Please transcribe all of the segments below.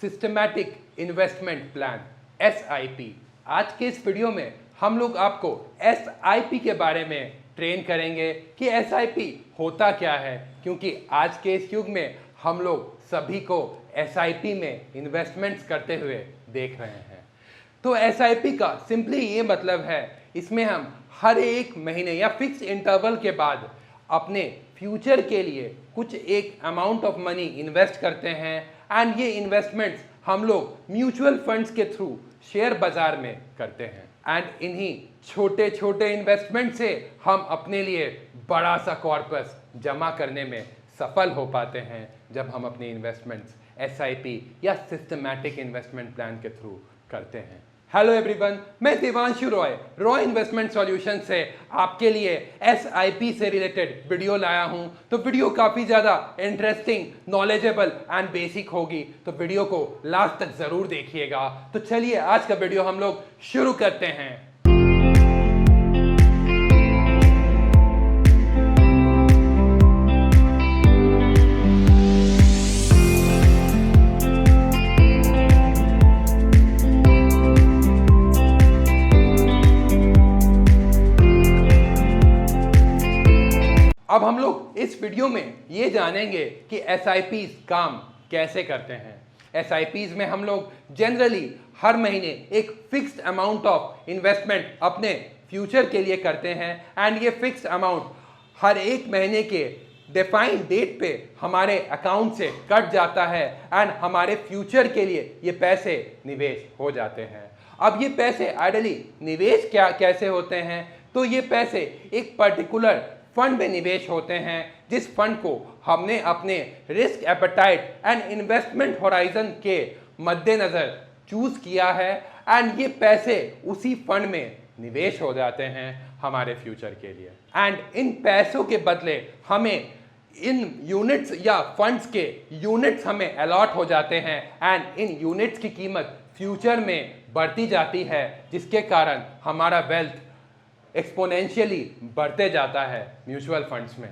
Systematic investment plan SIP। आज के इस वीडियो में हम लोग आपको SIP के बारे में ट्रेन करेंगे कि SIP होता क्या है, क्योंकि आज के इस युग में हम लोग सभी को SIP में इन्वेस्टमेंट्स करते हुए देख रहे हैं। तो SIP का सिंपली ये मतलब है, इसमें हम हर एक महीने या फिक्स इंटरवल के बाद अपने फ्यूचर के लिए कुछ एक अमाउंट ऑफ मनी इन्वेस्ट करते हैं एंड ये इन्वेस्टमेंट्स हम लोग म्यूचुअल फंड्स के थ्रू शेयर बाजार में करते हैं एंड इन्हीं छोटे छोटे इन्वेस्टमेंट से हम अपने लिए बड़ा सा कॉर्पस जमा करने में सफल हो पाते हैं जब हम अपनी इन्वेस्टमेंट्स SIP या सिस्टमैटिक इन्वेस्टमेंट प्लान के थ्रू करते हैं। हेलो एवरीवन, मैं देवांशु रॉय इन्वेस्टमेंट सॉल्यूशन से आपके लिए SIP से रिलेटेड वीडियो लाया हूं। तो वीडियो काफ़ी ज़्यादा इंटरेस्टिंग, नॉलेजेबल एंड बेसिक होगी, तो वीडियो को लास्ट तक ज़रूर देखिएगा। तो चलिए आज का वीडियो हम लोग शुरू करते हैं। अब हम लोग इस वीडियो में ये जानेंगे कि SIPs काम कैसे करते हैं। SIPs में हम लोग जनरली हर महीने एक फिक्स्ड अमाउंट ऑफ इन्वेस्टमेंट अपने फ्यूचर के लिए करते हैं एंड ये फिक्स्ड अमाउंट हर एक महीने के डिफाइंड डेट पे हमारे अकाउंट से कट जाता है एंड हमारे फ्यूचर के लिए ये पैसे निवेश हो जाते हैं। अब ये पैसे आइडली निवेश कैसे होते हैं, तो ये पैसे एक पर्टिकुलर फंड में निवेश होते हैं, जिस फंड को हमने अपने risk appetite and investment horizon के मद्देनजर चूज किया है एंड ये पैसे उसी फंड में निवेश हो जाते हैं हमारे फ्यूचर के लिए। एंड इन पैसों के बदले हमें इन यूनिट्स या फंड्स के यूनिट्स हमें अलॉट हो जाते हैं एंड इन यूनिट्स की कीमत फ्यूचर में बढ़ती जाती है, जिसके कारण हमारा वेल्थ एक्सपोनेंशियली बढ़ते जाता है म्यूचुअल फंड्स में।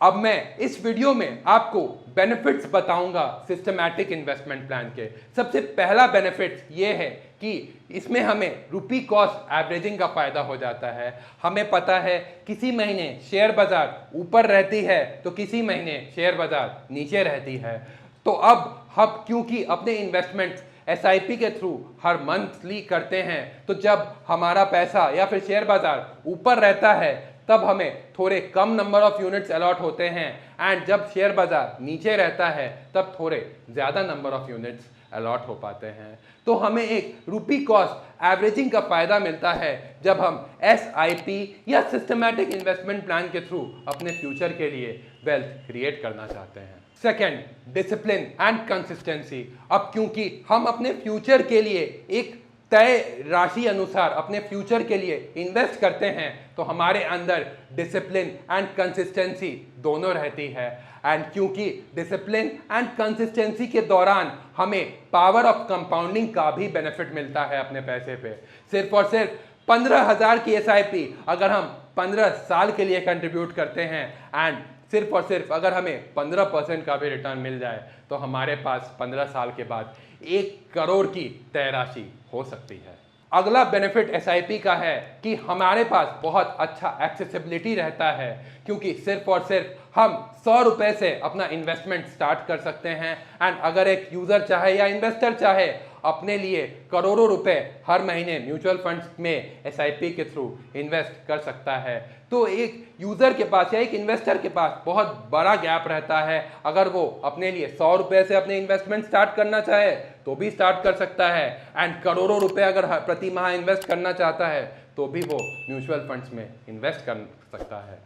अब मैं इस वीडियो में आपको बेनिफिट्स बताऊंगा सिस्टमैटिक इन्वेस्टमेंट प्लान के। सबसे पहला बेनिफिट ये है कि इसमें हमें रुपी कॉस्ट एवरेजिंग का फायदा हो जाता है। हमें पता है किसी महीने शेयर बाजार ऊपर रहती है तो किसी महीने शेयर बाजार नीचे रहती है। तो अब हम क्योंकि अपने इन्वेस्टमेंट्स SIP के थ्रू हर मंथली करते हैं, तो जब हमारा पैसा या फिर शेयर बाजार ऊपर रहता है तब हमें थोड़े कम नंबर ऑफ यूनिट्स अलॉट होते हैं एंड जब शेयर बाजार नीचे रहता है तब थोड़े ज़्यादा नंबर ऑफ यूनिट्स अलॉट हो पाते हैं। तो हमें एक रुपी कॉस्ट एवरेजिंग का फायदा मिलता है जब हम SIP या सिस्टमैटिक इन्वेस्टमेंट प्लान के थ्रू अपने फ्यूचर के लिए वेल्थ क्रिएट करना चाहते हैं। Second, discipline and consistency. अब क्योंकि हम अपने फ्यूचर के लिए एक तय राशि अनुसार अपने फ्यूचर के लिए इन्वेस्ट करते हैं, तो हमारे अंदर डिसिप्लिन एंड कंसिस्टेंसी दोनों रहती है। एंड क्योंकि डिसिप्लिन एंड कंसिस्टेंसी के दौरान हमें पावर ऑफ कंपाउंडिंग का भी बेनिफिट मिलता है अपने पैसे पे। सिर्फ और सिर्फ 15,000 की SIP अगर हम 15 साल के लिए कंट्रीब्यूट करते हैं एंड सिर्फ और सिर्फ अगर हमें 15% का भी रिटर्न मिल जाए, तो हमारे पास 15 साल के बाद 1 करोड़ की तय राशि हो सकती है। अगला बेनिफिट SIP का है कि हमारे पास बहुत अच्छा एक्सेसिबिलिटी रहता है, क्योंकि सिर्फ और सिर्फ हम 100 रुपये से अपना इन्वेस्टमेंट स्टार्ट कर सकते हैं एंड अगर एक यूज़र चाहे या इन्वेस्टर चाहे अपने लिए करोड़ों रुपए हर महीने म्यूचुअल फंड्स में SIP के थ्रू इन्वेस्ट कर सकता है। तो एक यूज़र के पास या एक इन्वेस्टर के पास बहुत बड़ा गैप रहता है। अगर वो अपने लिए 100 रुपये से अपने इन्वेस्टमेंट स्टार्ट करना चाहे तो भी स्टार्ट कर सकता है एंड करोड़ों रुपए अगर प्रति माह इन्वेस्ट करना चाहता है तो भी वो म्यूचुअल फंड्स में इन्वेस्ट कर सकता है।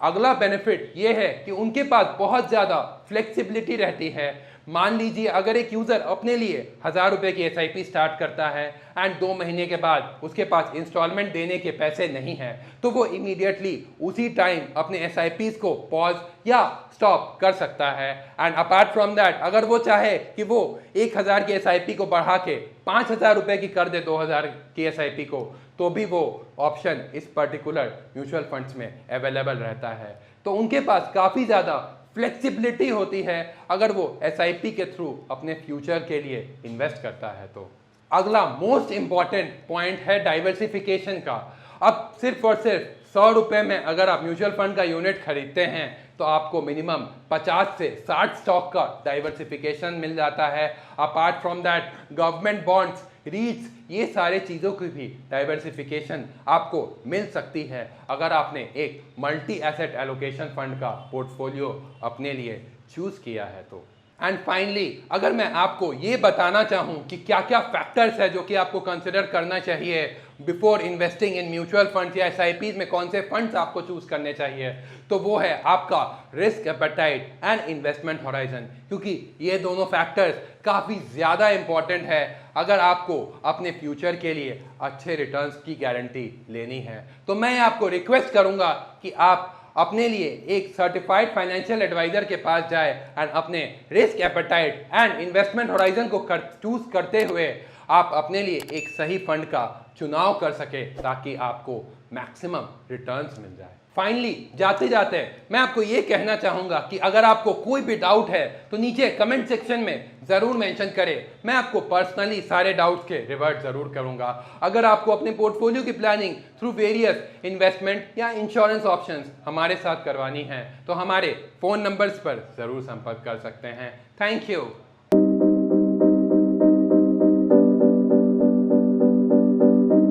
अगला बेनिफिट ये है कि उनके पास बहुत ज़्यादा फ्लेक्सिबिलिटी रहती है। मान लीजिए अगर एक यूज़र अपने लिए 1,000 रुपये की SIP स्टार्ट करता है एंड 2 महीने के बाद उसके पास इंस्टॉलमेंट देने के पैसे नहीं हैं, तो वो इमीडिएटली उसी टाइम अपने SIPs को पॉज या स्टॉप कर सकता है। एंड अपार्ट फ्रॉम दैट अगर वो चाहे कि वो 1,000 की SIP को बढ़ा के 5,000 रुपये की कर दे 2,000 की SIP को, तो भी वो ऑप्शन इस पर्टिकुलर म्यूचुअल फंड्स में अवेलेबल रहता है। तो उनके पास काफ़ी ज़्यादा फ्लेक्सिबिलिटी होती है अगर वो एसआईपी के थ्रू अपने फ्यूचर के लिए इन्वेस्ट करता है। तो अगला मोस्ट इंपॉर्टेंट पॉइंट है डाइवर्सिफिकेशन का। अब सिर्फ और सिर्फ 100 रुपये में अगर आप म्यूचुअल फंड का यूनिट खरीदते हैं तो आपको मिनिमम 50 से 60 स्टॉक का डाइवर्सिफिकेशन मिल जाता है। Apart from that government bonds, रीट्स, ये सारे चीज़ों की भी डाइवर्सिफिकेशन आपको मिल सकती है अगर आपने एक मल्टी एसेट एलोकेशन फंड का पोर्टफोलियो अपने लिए चूज़ किया है तो। एंड फाइनली अगर मैं आपको ये बताना चाहूँ कि क्या क्या फैक्टर्स है जो कि आपको कंसिडर करना चाहिए before investing in mutual funds या एसआईपीज में कौन से फंड्स आपको चूज करने चाहिए, तो वो है आपका risk appetite and investment horizon, क्योंकि ये दोनों फैक्टर्स काफ़ी ज़्यादा इंपॉर्टेंट है अगर आपको अपने फ्यूचर के लिए अच्छे रिटर्न्स की गारंटी लेनी है। तो मैं आपको रिक्वेस्ट करूँगा कि आप अपने लिए एक सर्टिफाइड फाइनेंशियल एडवाइजर के पास जाए एंड अपने risk appetite and investment horizon को चूज करते हुए आप अपने लिए एक सही फंड का चुनाव कर सके ताकि आपको मैक्सिमम रिटर्न्स मिल जाए। फाइनली जाते जाते मैं आपको ये कहना चाहूँगा कि अगर आपको कोई भी डाउट है तो नीचे कमेंट सेक्शन में ज़रूर मेंशन करें, मैं आपको पर्सनली सारे डाउट्स के रिवर्ट ज़रूर करूँगा। अगर आपको अपने पोर्टफोलियो की प्लानिंग थ्रू वेरियस इन्वेस्टमेंट या इंश्योरेंस ऑप्शंस हमारे साथ करवानी है तो हमारे फ़ोन नंबर्स पर ज़रूर संपर्क कर सकते हैं। Thank you.